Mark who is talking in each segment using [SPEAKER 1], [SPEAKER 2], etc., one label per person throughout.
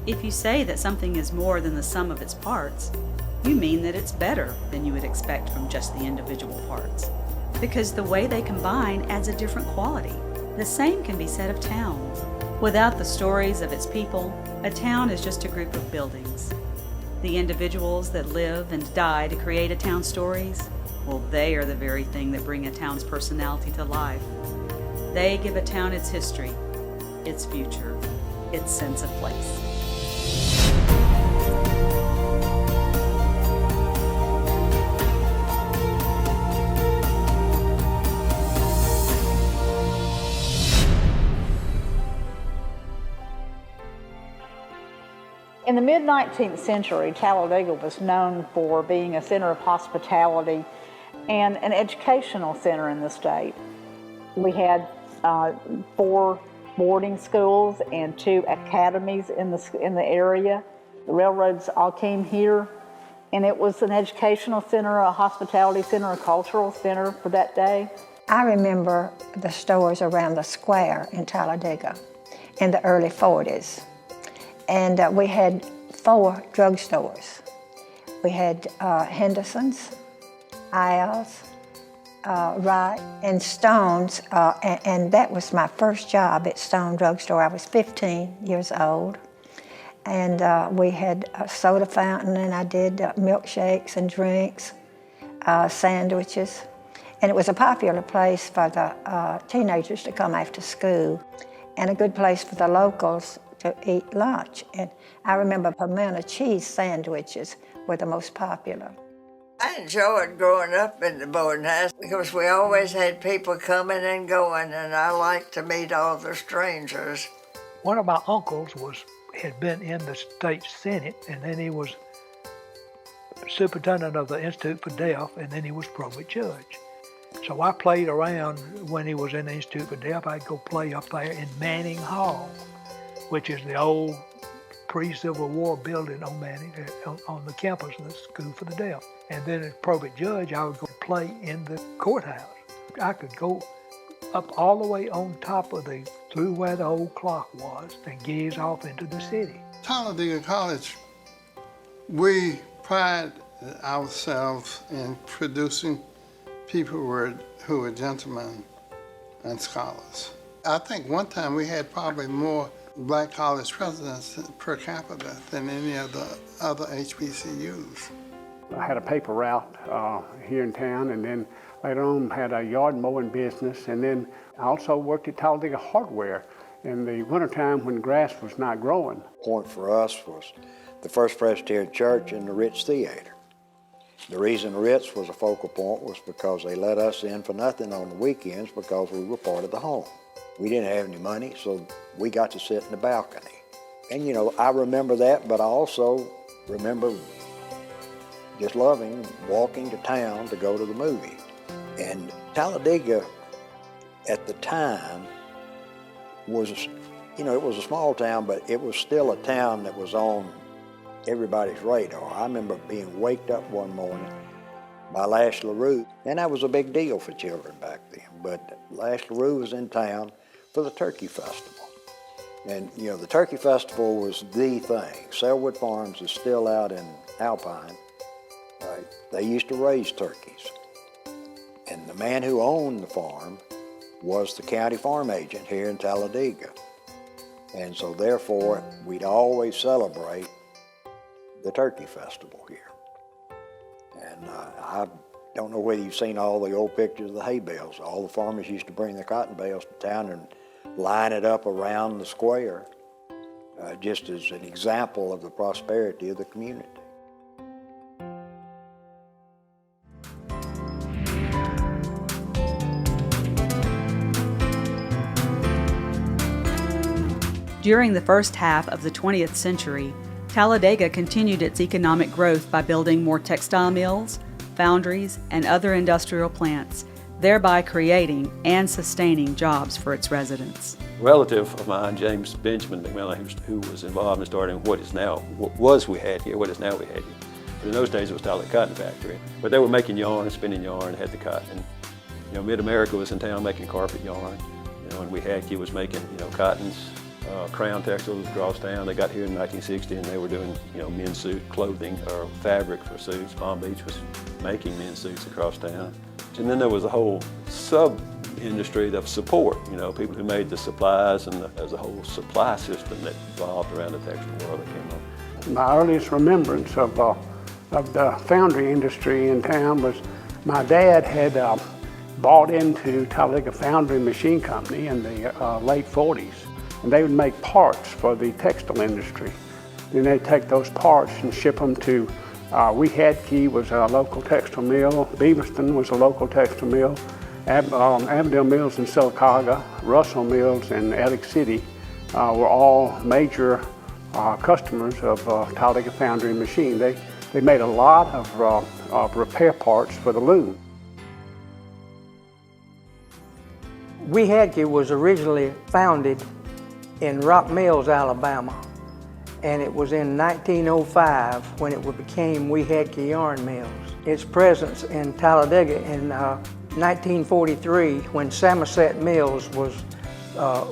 [SPEAKER 1] If you say that something is more than the sum of its parts, you mean that it's better than you would expect from just the individual parts, because the way they combine adds a different quality. The same can be said of towns. Without the stories of its people, a town is just a group of buildings. The individuals that live and die to create a town's stories, well, they are the very thing that bring a town's personality to life. They give a town its history, its future, its sense of place.
[SPEAKER 2] In the mid-19th century, Talladega was known for being a center of hospitality and an educational center in the state. We had 4 boarding schools and 2 academies in the area. The railroads all came here, and it was an educational center, a hospitality center, a cultural center for that day.
[SPEAKER 3] I remember the stores around the square in Talladega in the early 40s. And we had 4 drugstores. We had Henderson's, Isles, Wright, and Stone's, and that was my first job at Stone Drugstore. I was 15 years old, and we had a soda fountain, and I did milkshakes and drinks, sandwiches, and it was a popular place for the teenagers to come after school, and a good place for the locals to eat lunch. And I remember pimento cheese sandwiches were the most popular.
[SPEAKER 4] I enjoyed growing up in the boarding house because we always had people coming and going, and I liked to meet all the strangers.
[SPEAKER 5] One of my uncles had been in the state senate, and then he was superintendent of the Institute for Deaf, and then he was probate judge. So I played around when he was in the Institute for Deaf. I'd go play up there in Manning Hall, which is the old pre-Civil War building on Manning, on the campus of the School for the Deaf. And then as probate judge, I would go play in the courthouse. I could go up all the way on top of through where the old clock was, and gaze off into the city.
[SPEAKER 6] Talladega College, we pride ourselves in producing people who are gentlemen and scholars. I think one time we had probably more black college presidents per capita than any of the other HBCUs.
[SPEAKER 7] I had a paper route here in town, and then later on had a yard mowing business, and then I also worked at Talladega Hardware in the wintertime when grass was not growing.
[SPEAKER 8] The point for us was the First Presbyterian Church and the Ritz Theater. The reason Ritz was a focal point was because they let us in for nothing on the weekends because we were part of the home. We didn't have any money, so we got to sit in the balcony. And you know, I remember that, but I also remember just loving walking to town to go to the movie. And Talladega at the time was, you know, it was a small town, but it was still a town that was on everybody's radar. I remember being waked up one morning by Lash LaRue, and that was a big deal for children back then. But Lash LaRue was in town for the Turkey Festival. And you know, the Turkey Festival was the thing. Selwood Farms is still out in Alpine. They used to raise turkeys. And the man who owned the farm was the county farm agent here in Talladega. And so therefore, we'd always celebrate the Turkey Festival here. And I don't know whether you've seen all the old pictures of the hay bales. All the farmers used to bring their cotton bales to town and line it up around the square, just as an example of the prosperity of the community.
[SPEAKER 1] During the first half of the 20th century, Talladega continued its economic growth by building more textile mills, foundries, and other industrial plants, thereby creating and sustaining jobs for its residents.
[SPEAKER 9] A relative of mine, James Benjamin McMillan, who was involved in starting what is now, what is now we had here. But in those days it was Talladega Cotton Factory. But they were making yarn, spinning yarn, had the cotton. You know, Mid-America was in town making carpet yarn. You know, and Weehawkee was making, you know, cottons, Crown Textiles across town. They got here in 1960 and they were doing, men's suit clothing or fabric for suits. Palm Beach was making men's suits across town. And then there was a whole sub-industry of support, people who made the supplies, and there's a whole supply system that evolved around the textile world that came up.
[SPEAKER 7] My earliest remembrance of the foundry industry in town was my dad had bought into Talladega Foundry Machine Company in the late 40s. And they would make parts for the textile industry. Then they'd take those parts and ship them to Weehadkee was a local textile mill, Beaviston was a local textile mill, Avondale Mills in Sylacauga, Russell Mills in Attic City were all major customers of Talladega Foundry and Machine. They made a lot of repair parts for the loom.
[SPEAKER 10] Weehadkee was originally founded in Rock Mills, Alabama, and it was in 1905 when it became Weehadkee Yarn Mills. Its presence in Talladega in 1943 when Samoset Mills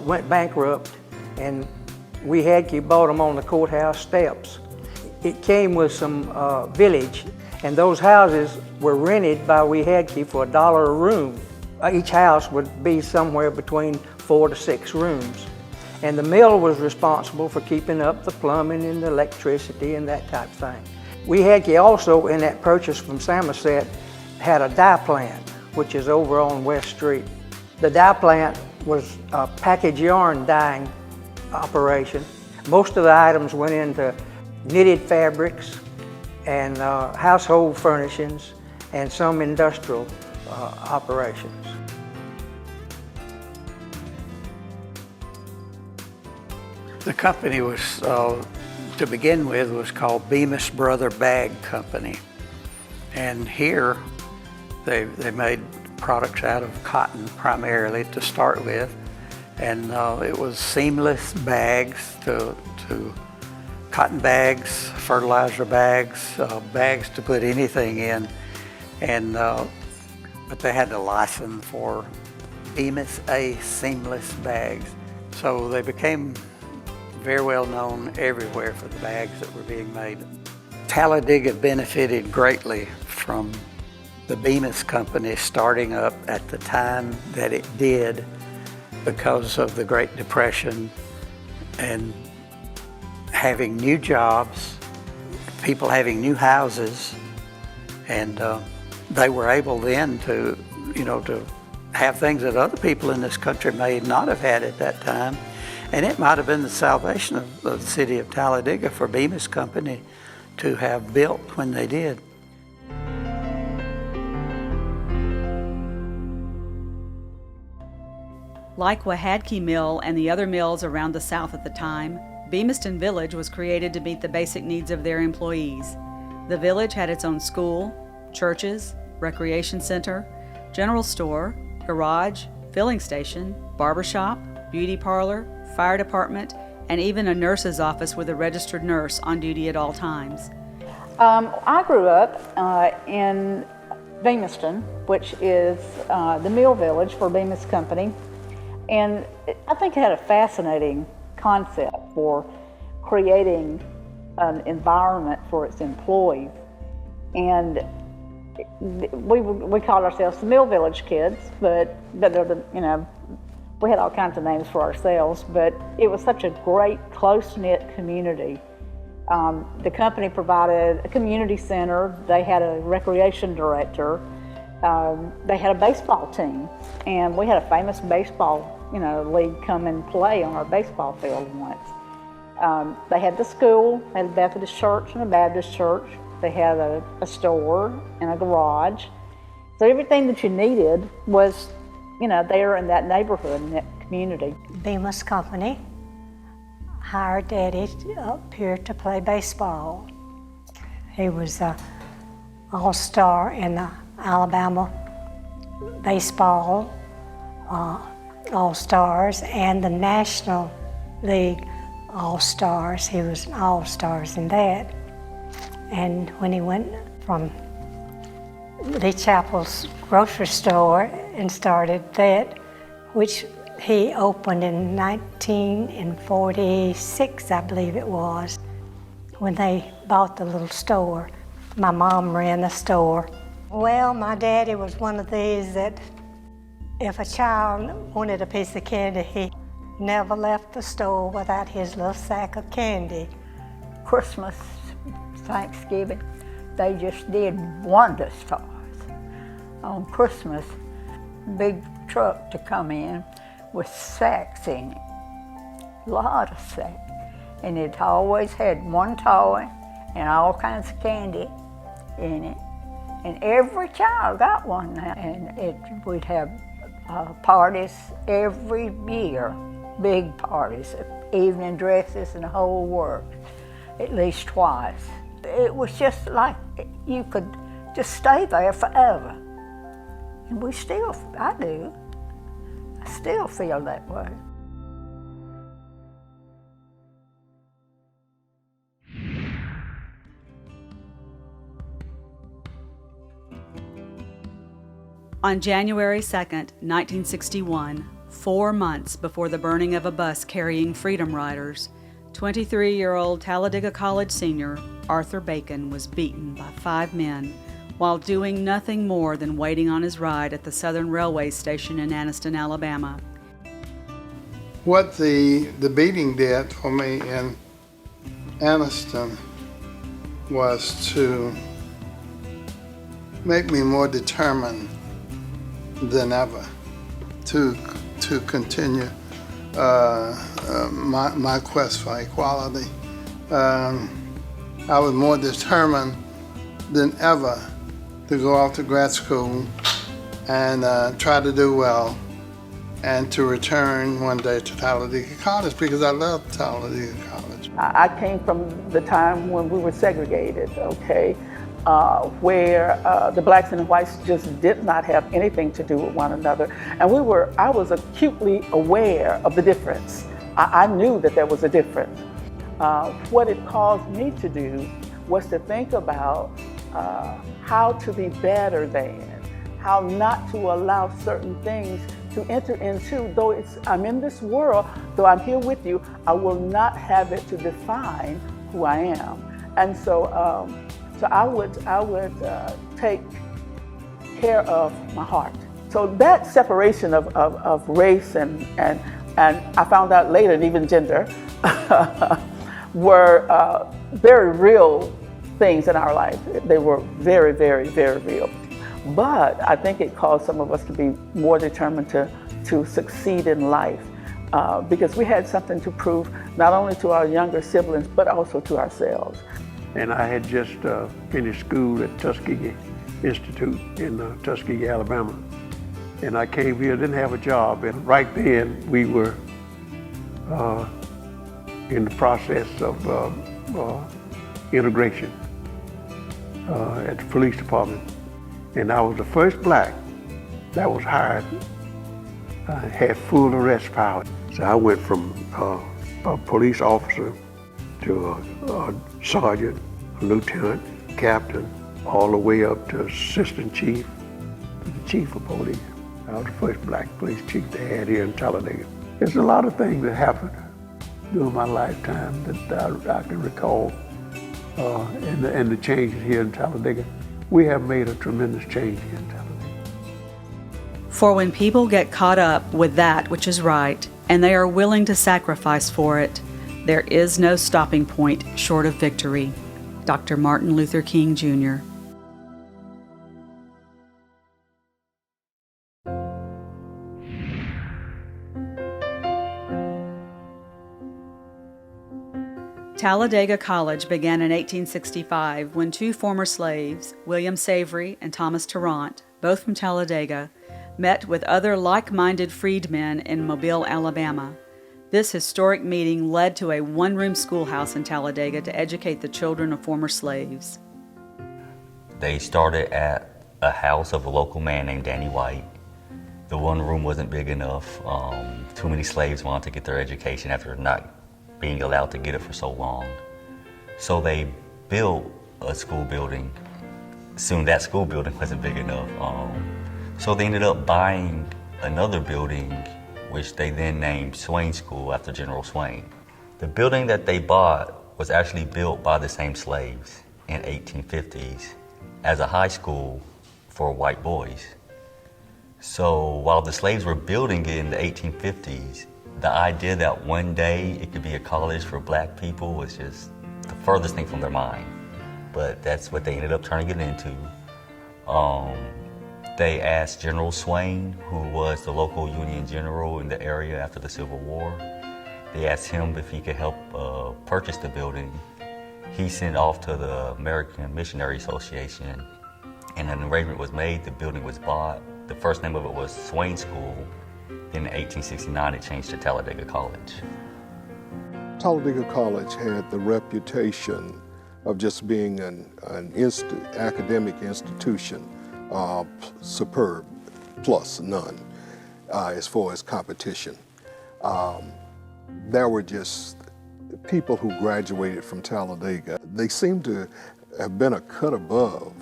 [SPEAKER 10] went bankrupt and Weehadkee bought them on the courthouse steps. It came with some village, and those houses were rented by Weehadkee for $1 a room. Each house would be somewhere between 4 to 6 rooms. And the mill was responsible for keeping up the plumbing and the electricity and that type of thing. Weehadkee also, in that purchase from Samoset, had a dye plant, which is over on West Street. The dye plant was a package yarn dyeing operation. Most of the items went into knitted fabrics and household furnishings and some industrial operations.
[SPEAKER 11] The company was, to begin with, was called Bemis Brother Bag Company. And here they made products out of cotton primarily to start with. And it was seamless bags to cotton bags, fertilizer bags, bags to put anything in. And but they had to license for Bemis A seamless bags. So they became very well known everywhere for the bags that were being made. Talladega benefited greatly from the Bemis company starting up at the time that it did because of the Great Depression and having new jobs, people having new houses, and they were able then to have things that other people in this country may not have had at that time. And it might have been the salvation of the city of Talladega for Bemis Company to have built when they did.
[SPEAKER 1] Like Weehadkee Mill and the other mills around the South at the time, Bemiston Village was created to meet the basic needs of their employees. The village had its own school, churches, recreation center, general store, garage, filling station, barbershop, beauty parlor, fire department, and even a nurse's office with a registered nurse on duty at all times.
[SPEAKER 2] I grew up in Bemiston, which is the mill village for Bemis Company, and I think it had a fascinating concept for creating an environment for its employees. And we called ourselves the Mill Village Kids, but we had all kinds of names for ourselves, but it was such a great, close-knit community. The company provided a community center. They had a recreation director. They had a baseball team, and we had a famous baseball league come and play on our baseball field once. They had the school, they had a Methodist church and a Baptist church. They had a store and a garage. So everything that you needed was, there in that neighborhood, in that community.
[SPEAKER 12] Bemis Company hired Daddy up here to play baseball. He was an all-star in the Alabama baseball all-stars and the National League all-stars. He was an all-stars in that. And when he went from Lee Chapel's grocery store and started that, which He opened in 1946, I believe it was, when they bought the little store. My mom ran the store. Well, my daddy was one of these that if a child wanted a piece of candy, he never left the store without his little sack of candy.
[SPEAKER 13] Christmas, Thanksgiving, they just did wonders for us. On Christmas, big truck to come in with sacks in it, a lot of sacks. And it always had one toy and all kinds of candy in it. And every child got one now. And we'd have parties every year, big parties, evening dresses and the whole works, at least twice. It was just like you could just stay there forever. And I still feel that way.
[SPEAKER 1] On January 2nd, 1961, 4 months before the burning of a bus carrying Freedom Riders, 23-year-old Talladega College senior Arthur Bacon was beaten by 5 men while doing nothing more than waiting on his ride at the Southern Railway station in Anniston, Alabama.
[SPEAKER 6] What the beating did for me in Anniston was to make me more determined than ever to continue my quest for equality. I was more determined than ever to go off to grad school and try to do well and to return one day to Talladega College because I loved Talladega College.
[SPEAKER 14] I came from the time when we were segregated, okay? Where the blacks and the whites just did not have anything to do with one another. And I was acutely aware of the difference. I knew that there was a difference. What it caused me to do was to think about how to be better than, how not to allow certain things to enter into, though I'm in this world, though I'm here with you, I will not have it to define who I am. And so I would take care of my heart. So that separation of race and I found out later, and even gender, were very real things in our life. They were very, very, very real. But I think it caused some of us to be more determined to succeed in life because we had something to prove, not only to our younger siblings, but also to ourselves.
[SPEAKER 7] And I had just finished school at Tuskegee Institute in Tuskegee, Alabama. And I came here, didn't have a job, and right then we were in the process of integration at the police department. And I was the first black that was hired, had full arrest power. So I went from a police officer to a sergeant, a lieutenant, captain, all the way up to assistant chief, to the chief of police. I was the first black police chief they had here in Talladega. There's a lot of things that happened during my lifetime that I can recall, and the changes here in Talladega. We have made a tremendous change here in Talladega.
[SPEAKER 1] For when people get caught up with that which is right, and they are willing to sacrifice for it, there is no stopping point short of victory. Dr. Martin Luther King, Jr. Talladega College began in 1865 when 2 former slaves, William Savory and Thomas Tarrant, both from Talladega, met with other like-minded freedmen in Mobile, Alabama. This historic meeting led to a one-room schoolhouse in Talladega to educate the children of former slaves.
[SPEAKER 15] They started at a house of a local man named Danny White. The one room wasn't big enough. Too many slaves wanted to get their education after not being allowed to get it for so long. So they built a school building. Soon that school building wasn't big enough. So they ended up buying another building which they then named Swain School after General Swain. The building that they bought was actually built by the same slaves in 1850s as a high school for white boys. So while the slaves were building it in the 1850s, the idea that one day it could be a college for black people was just the furthest thing from their mind. But that's what they ended up turning it into. They asked General Swain, who was the local Union general in the area after the Civil War, they asked him if he could help purchase the building. He sent off to the American Missionary Association, and an arrangement was made, the building was bought. The first name of it was Swain School. Then in 1869, it changed to Talladega College.
[SPEAKER 16] Talladega College had the reputation of just being an academic institution, superb, plus none, as far as competition. There were just people who graduated from Talladega. They seemed to have been a cut above.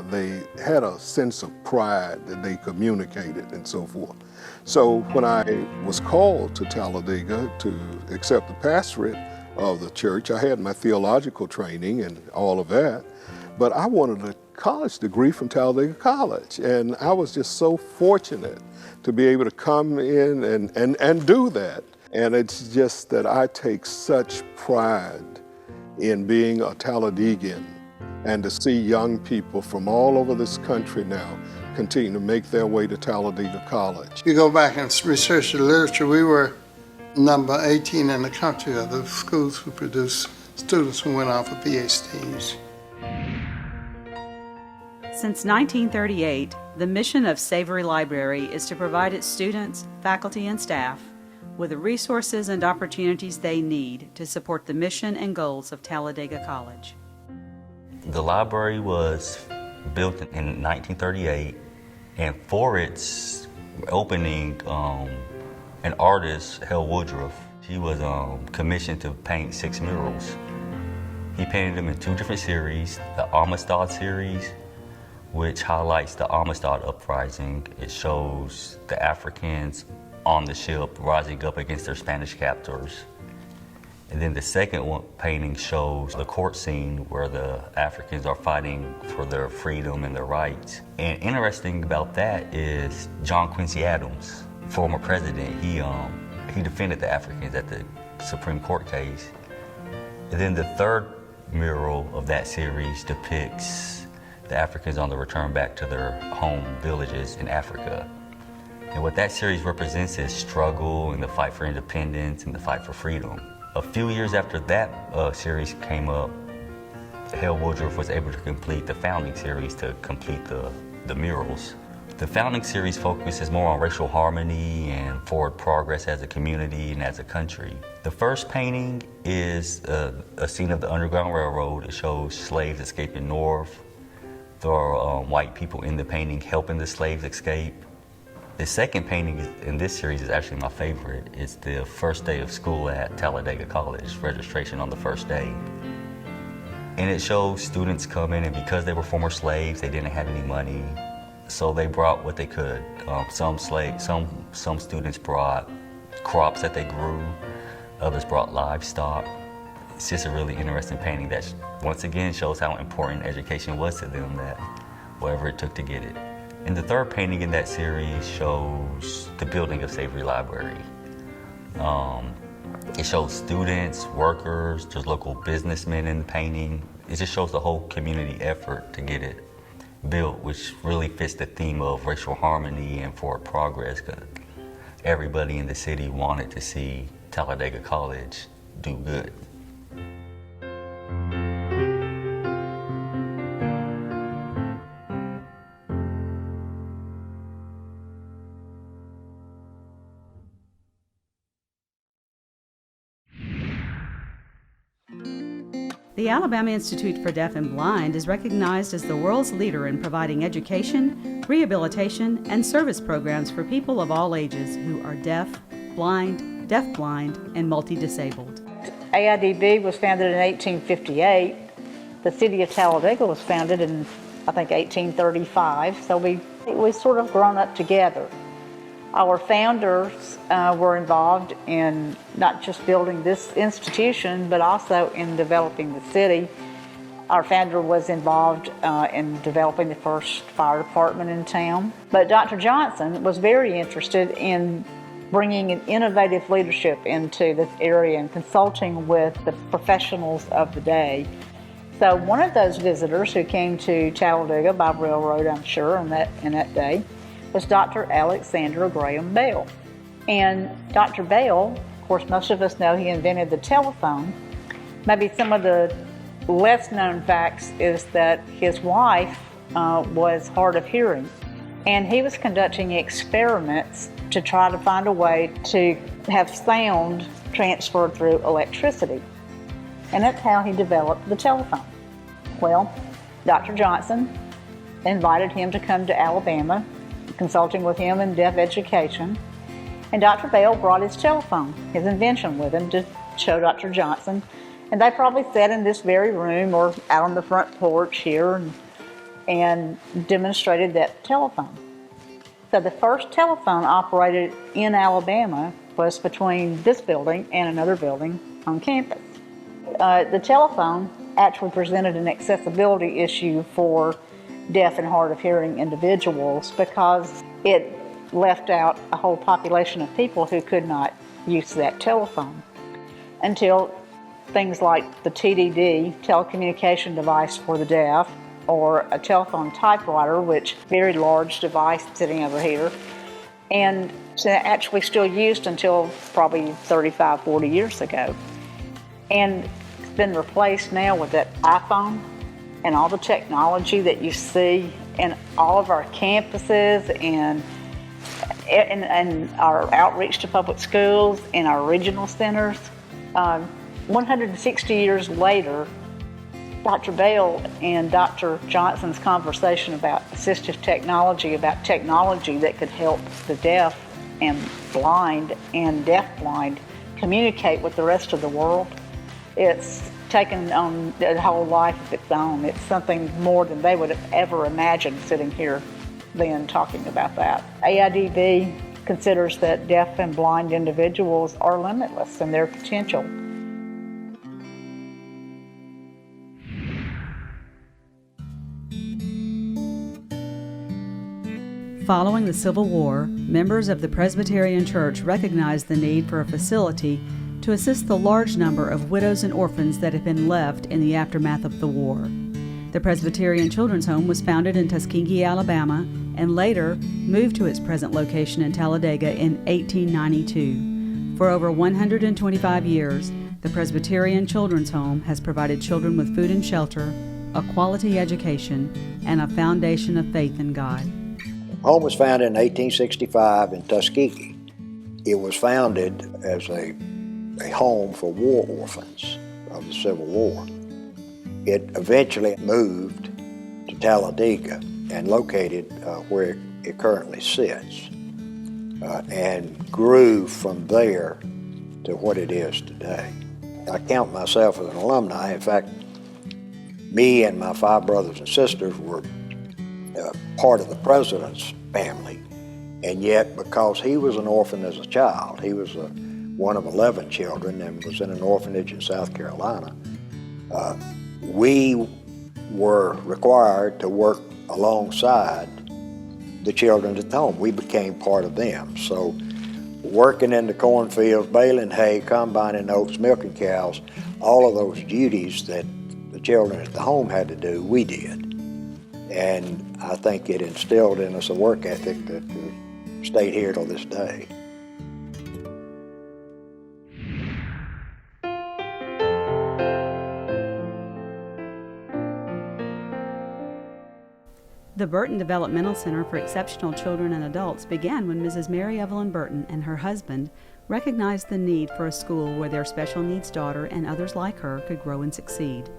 [SPEAKER 16] They had a sense of pride that they communicated and so forth. So when I was called to Talladega to accept the pastorate of the church, I had my theological training and all of that, but I wanted a college degree from Talladega College, and I was just so fortunate to be able to come in and do that. And it's just that I take such pride in being a Talladegan, and to see young people from all over this country now continue to make their way to Talladega College.
[SPEAKER 6] You go back and research the literature, we were number 18 in the country of the schools who produced students who went on for PhDs.
[SPEAKER 1] Since 1938, the mission of Savory Library is to provide its students, faculty, and staff with the resources and opportunities they need to support the mission and goals of Talladega College.
[SPEAKER 15] The library was built in 1938, and for its opening, an artist, Hal Woodruff, he was commissioned to paint 6 murals. He painted them in 2 different series, the Amistad series, which highlights the Amistad uprising. It shows the Africans on the ship rising up against their Spanish captors. And then the second painting shows the court scene where the Africans are fighting for their freedom and their rights. And interesting about that is John Quincy Adams, former president, he defended the Africans at the Supreme Court case. And then the third mural of that series depicts the Africans on the return back to their home villages in Africa. And what that series represents is struggle and the fight for independence and the fight for freedom. A few years after that series came up, Hal Woodruff was able to complete the Founding series to complete the murals. The Founding series focuses more on racial harmony and forward progress as a community and as a country. The first painting is a scene of the Underground Railroad. It shows slaves escaping north. There are white people in the painting helping the slaves escape. The second painting in this series is actually my favorite. It's the first day of school at Talladega College, registration on the first day. And it shows students coming, and because they were former slaves, they didn't have any money, so they brought what they could. Some students brought crops that they grew, others brought livestock. It's just a really interesting painting that once again shows how important education was to them, that whatever it took to get it. And the third painting in that series shows the building of Savory Library. It shows students, workers, there's local businessmen in the painting. It just shows the whole community effort to get it built, which really fits the theme of racial harmony and forward progress, because everybody in the city wanted to see Talladega College do good.
[SPEAKER 1] The Alabama Institute for Deaf and Blind is recognized as the world's leader in providing education, rehabilitation, and service programs for people of all ages who are deaf, blind, and multi-disabled.
[SPEAKER 2] AIDB was founded in 1858. The City of Talladega was founded in, I think, 1835. So we've sort of grown up together. Our founders were involved in not just building this institution, but also in developing the city. Our founder was involved in developing the first fire department in town. But Dr. Johnson was very interested in bringing an innovative leadership into this area and consulting with the professionals of the day. So one of those visitors who came to Talladega by railroad, I'm sure, in that day, was Dr. Alexander Graham Bell. And Dr. Bell, of course, most of us know he invented the telephone. Maybe some of the less known facts is that his wife was hard of hearing, and he was conducting experiments to try to find a way to have sound transferred through electricity. And that's how he developed the telephone. Well, Dr. Johnson invited him to come to Alabama, consulting with him in deaf education, and Dr. Bell brought his telephone, his invention, with him to show Dr. Johnson. And they probably sat in this very room or out on the front porch here and demonstrated that telephone. So the first telephone operated in Alabama was between this building and another building on campus. The telephone actually presented an accessibility issue for deaf and hard of hearing individuals because it left out a whole population of people who could not use that telephone until things like the TDD, telecommunication device for the deaf, or a telephone typewriter, which very large device sitting over here, and it's actually still used until probably 35, 40 years ago. And it's been replaced now with that iPhone and all the technology that you see in all of our campuses and our outreach to public schools and our regional centers. 160 years later, Dr. Bell and Dr. Johnson's conversation about assistive technology, about technology that could help the deaf and blind and deafblind communicate with the rest of the world, it's taken on a whole life of its own. It's something more than they would have ever imagined sitting here then talking about that. AIDB considers that deaf and blind individuals are limitless in their potential.
[SPEAKER 1] Following the Civil War, members of the Presbyterian Church recognized the need for a facility to assist the large number of widows and orphans that had been left in the aftermath of the war. The Presbyterian Children's Home was founded in Tuskegee, Alabama, and later moved to its present location in Talladega in 1892. For over 125 years, the Presbyterian Children's Home has provided children with food and shelter, a quality education, and a foundation of faith in God.
[SPEAKER 8] The home was founded in 1865 in Tuskegee. It was founded as a home for war orphans of the Civil War. It eventually moved to Talladega and located where it currently sits, and grew from there to what it is today. I count myself as an alumni. In fact, me and my 5 brothers and sisters were part of the president's family, and yet because he was an orphan as a child, he was one of 11 children and was in an orphanage in South Carolina, we were required to work alongside the children at home. We became part of them. So working in the cornfields, baling hay, combining oats, milking cows, all of those duties that the children at the home had to do, we did. And I think it instilled in us a work ethic that stayed here till this day.
[SPEAKER 1] The Burton Developmental Center for Exceptional Children and Adults began when Mrs. Mary Evelyn Burton and her husband recognized the need for a school where their special needs daughter and others like her could grow and succeed.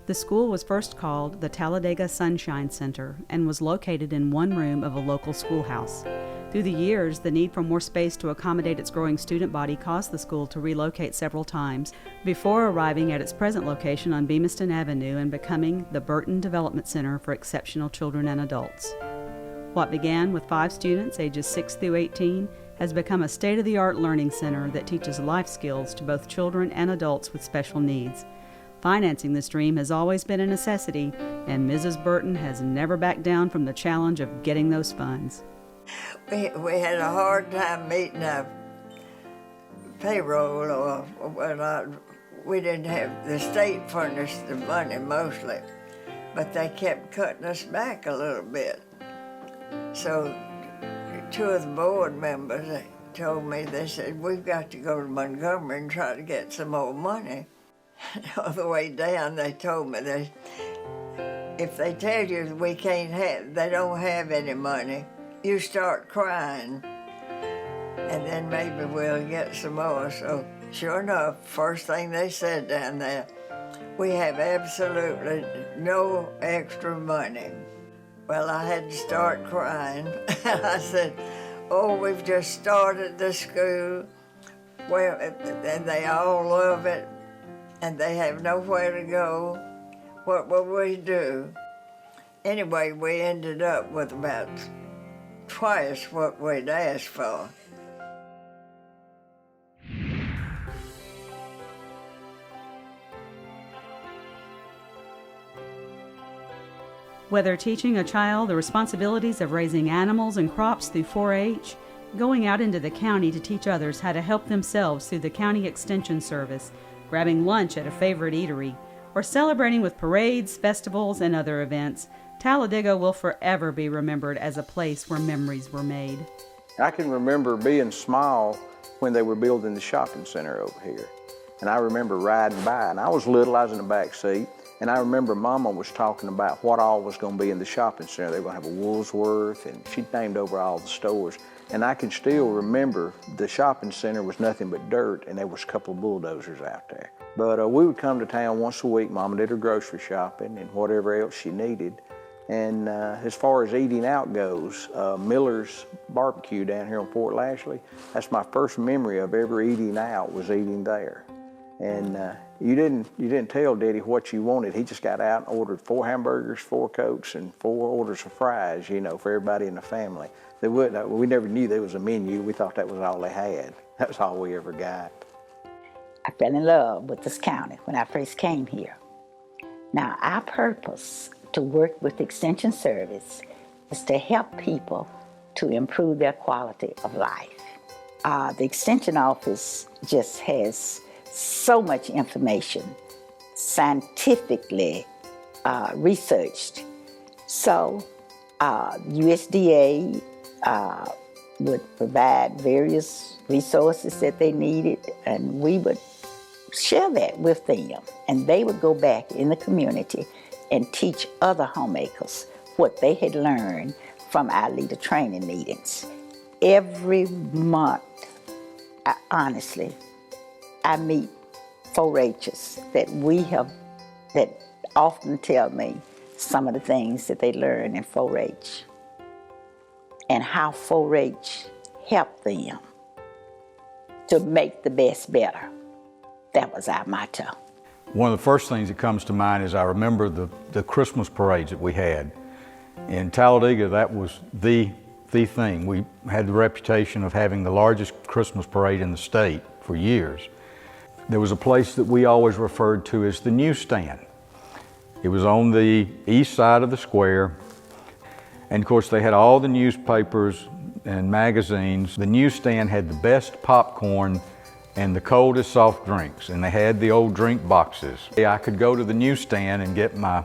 [SPEAKER 1] The school was first called the Talladega Sunshine Center and was located in one room of a local schoolhouse. Through the years, the need for more space to accommodate its growing student body caused the school to relocate several times before arriving at its present location on Bemiston Avenue and becoming the Burton Development Center for Exceptional Children and Adults. What began with 5 students ages 6 through 18 has become a state-of-the-art learning center that teaches life skills to both children and adults with special needs. Financing this dream has always been a necessity, and Mrs. Burton has never backed down from the challenge of getting those funds.
[SPEAKER 4] We had a hard time meeting a payroll, or we didn't have, the state furnished the money mostly, but they kept cutting us back a little bit. So 2 of the board members told me, they said, we've got to go to Montgomery and try to get some more money. On the way down, they told me that if they tell you we can't have, they don't have any money, you start crying, and then maybe we'll get some more. So sure enough, first thing they said down there, we have absolutely no extra money. Well, I had to start crying. I said, oh, we've just started the school, well, and they all love it, and they have nowhere to go. What will we do? Anyway, we ended up with about twice what we'd asked for.
[SPEAKER 1] Whether teaching a child the responsibilities of raising animals and crops through 4-H, going out into the county to teach others how to help themselves through the county extension service, grabbing lunch at a favorite eatery, or celebrating with parades, festivals, and other events, Talladega will forever be remembered as a place where memories were made.
[SPEAKER 17] I can remember being small when they were building the shopping center over here. And I remember riding by, and I was little, I was in the back seat, and I remember Mama was talking about what all was going to be in the shopping center. They were going to have a Woolworth, and she named over all the stores. And I can still remember the shopping center was nothing but dirt, and there was a couple of bulldozers out there. But we would come to town once a week. Mama did her grocery shopping and whatever else she needed. And as far as eating out goes, Miller's Barbecue down here on Fort Lashley, that's my first memory of ever eating out, was eating there. And you didn't tell Daddy what you wanted. He just got out and ordered 4 hamburgers, 4 Cokes, and 4 orders of fries, you know, for everybody in the family. We never knew there was a menu. We thought that was all they had. That was all we ever got.
[SPEAKER 18] I fell in love with this county when I first came here. Now, our purpose to work with Extension Service is to help people to improve their quality of life. The Extension Office just has so much information, scientifically researched. So USDA would provide various resources that they needed, and we would share that with them. And they would go back in the community and teach other homemakers what they had learned from our leader training meetings. Every month, honestly, I meet 4-Hers that often tell me some of the things that they learn in 4-H and how 4-H helped them to make the best better. That was our motto.
[SPEAKER 19] One of the first things that comes to mind is I remember the Christmas parades that we had. In Talladega, that was the thing. We had the reputation of having the largest Christmas parade in the state for years. There was a place that we always referred to as the newsstand. It was on the east side of the square, and of course they had all the newspapers and magazines. The newsstand had the best popcorn and the coldest soft drinks, and they had the old drink boxes. I could go to the newsstand and get my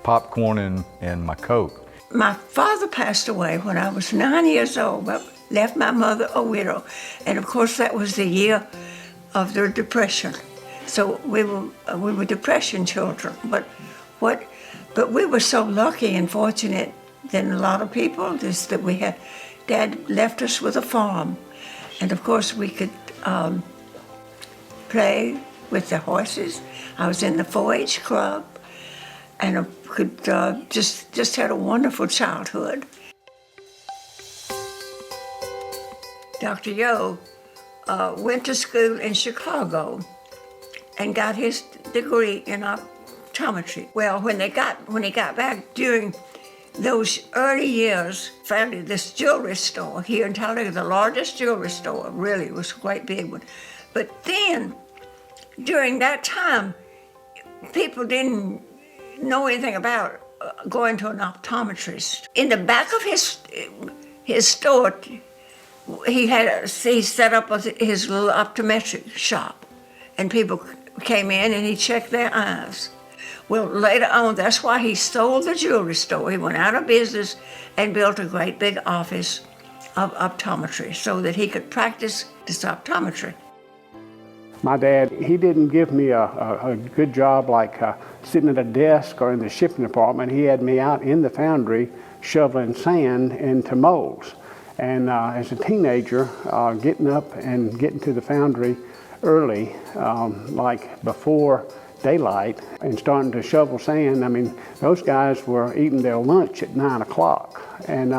[SPEAKER 19] popcorn and my Coke.
[SPEAKER 20] My father passed away when I was 9 years old, but left my mother a widow. And of course that was the year of the Depression. So we were Depression children. But we were so lucky and fortunate than a lot of people is that we had, Dad left us with a farm. And of course we could play with the horses. I was in the 4-H club, and I could just had a wonderful childhood. Dr. Yo went to school in Chicago and got his degree in optometry. Well, when he got back during those early years, founded this jewelry store here in Talladega, the largest jewelry store, really, it was a quite big one. But then, during that time, people didn't know anything about going to an optometrist. In the back of his store, he set up his little optometric shop, and people came in and he checked their eyes. Well, later on, that's why he sold the jewelry store. He went out of business and built a great big office of optometry so that he could practice this optometry.
[SPEAKER 7] My dad, he didn't give me a good job like sitting at a desk or in the shipping department. He had me out in the foundry shoveling sand into molds. And as a teenager, getting up and getting to the foundry early, like before daylight, and starting to shovel sand, I mean, those guys were eating their lunch at 9 o'clock. And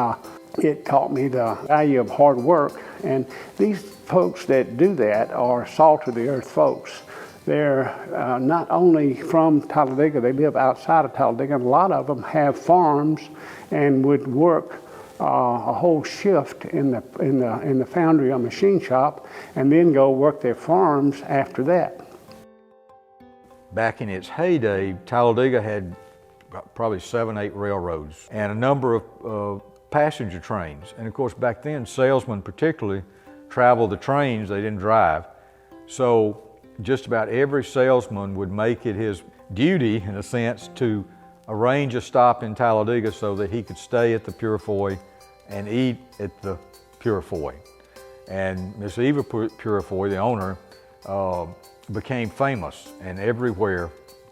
[SPEAKER 7] it taught me the value of hard work. And these folks that do that are salt of the earth folks. They're not only from Talladega, they live outside of Talladega, and a lot of them have farms and would work a whole shift in the foundry or machine shop, and then go work their farms after that.
[SPEAKER 19] Back in its heyday, Talladega had probably 7, 8 railroads and a number of passenger trains. And of course, back then, salesmen particularly traveled the trains, they didn't drive. So just about every salesman would make it his duty, in a sense, to arrange a stop in Talladega so that he could stay at the Purifoy and eat at the Purifoy. And Miss Eva Purifoy, the owner, became famous, and everywhere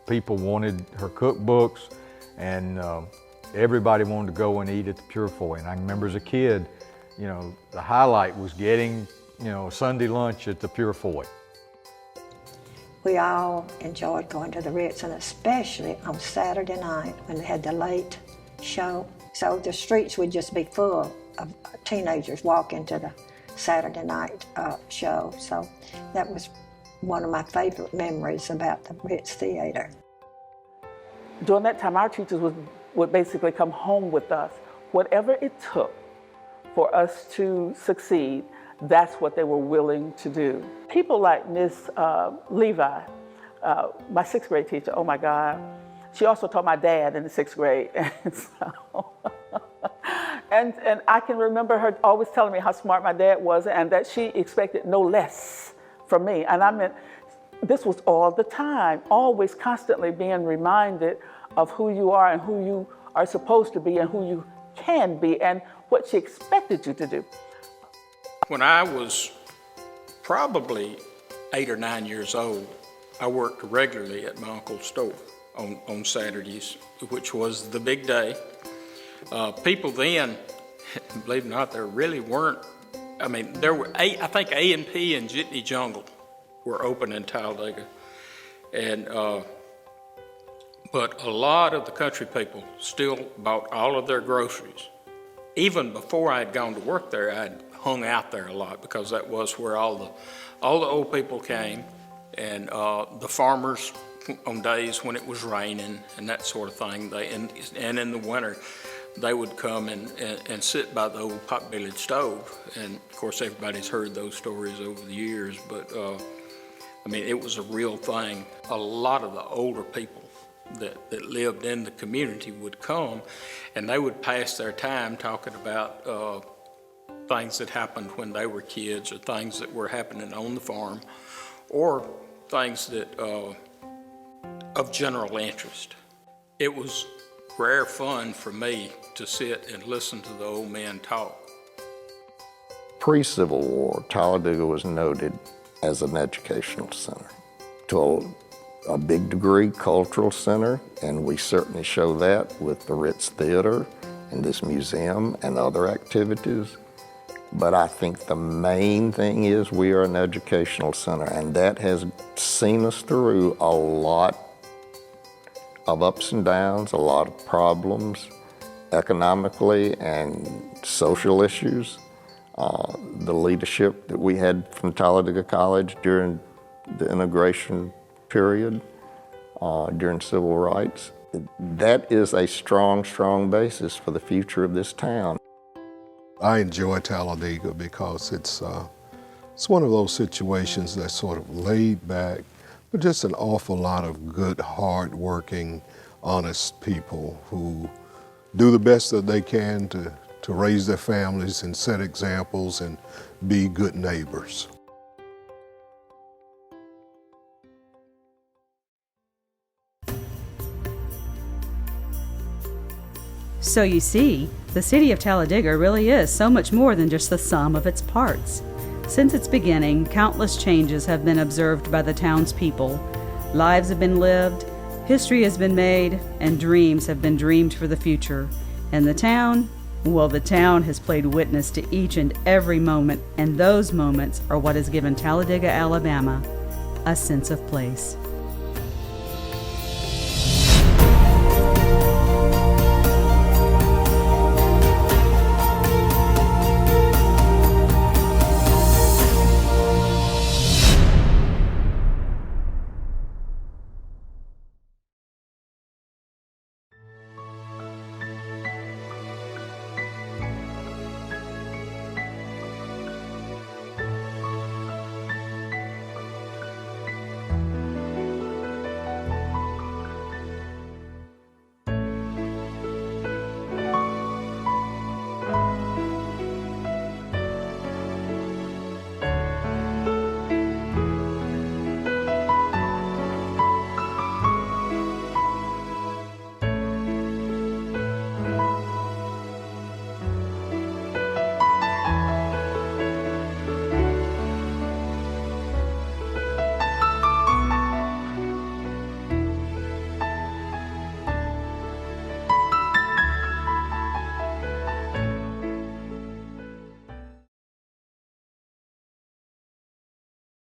[SPEAKER 19] people wanted her cookbooks, and everybody wanted to go and eat at the Purifoy. And I remember as a kid, you know, the highlight was getting, you know, Sunday lunch at the Purifoy.
[SPEAKER 3] We all enjoyed going to the Ritz, and especially on Saturday night when they had the late show. So the streets would just be full of teenagers walking to the Saturday night show. So that was one of my favorite memories about the Ritz Theater.
[SPEAKER 14] During that time, our teachers would basically come home with us. Whatever it took for us to succeed, that's what they were willing to do. People like Miss Levi, my 6th grade teacher, oh my God. She also taught my dad in the 6th grade. And, so, and I can remember her always telling me how smart my dad was and that she expected no less from me. And I meant, this was all the time, always constantly being reminded of who you are and who you are supposed to be and who you can be and what she expected you to do.
[SPEAKER 21] When I was probably 8 or 9 years old, I worked regularly at my uncle's store on Saturdays, which was the big day. People then, believe it or not, there really weren't. I mean, there were I think A&P and Jitney Jungle were open in Talladega, and but a lot of the country people still bought all of their groceries. Even before I had gone to work there, I'd hung out there a lot because that was where all the old people came, and the farmers on days when it was raining and that sort of thing. And in the winter, they would come and sit by the old pot-bellied stove. And of course, everybody's heard those stories over the years, but I mean, it was a real thing. A lot of the older people that lived in the community would come, and they would pass their time talking about things that happened when they were kids, or things that were happening on the farm, or things that of general interest. It was rare fun for me to sit and listen to the old men talk.
[SPEAKER 8] Pre-Civil War, Talladega was noted as an educational center. To a big degree, cultural center, and we certainly show that with the Ritz Theater and this museum and other activities. But I think the main thing is we are an educational center, and that has seen us through a lot of ups and downs, a lot of problems economically and social issues. The leadership that we had from Talladega College during the integration period, during civil rights,
[SPEAKER 5] that is a strong, strong basis for the future of this town.
[SPEAKER 16] I enjoy Talladega because it's one of those situations that's sort of laid back, but just an awful lot of good, hard-working, honest people who do the best that they can to raise their families and set examples and be good neighbors.
[SPEAKER 1] So you see, the city of Talladega really is so much more than just the sum of its parts. Since its beginning, countless changes have been observed by the town's people. Lives have been lived, history has been made, and dreams have been dreamed for the future. And the town? Well, the town has played witness to each and every moment, and those moments are what has given Talladega, Alabama, a sense of place.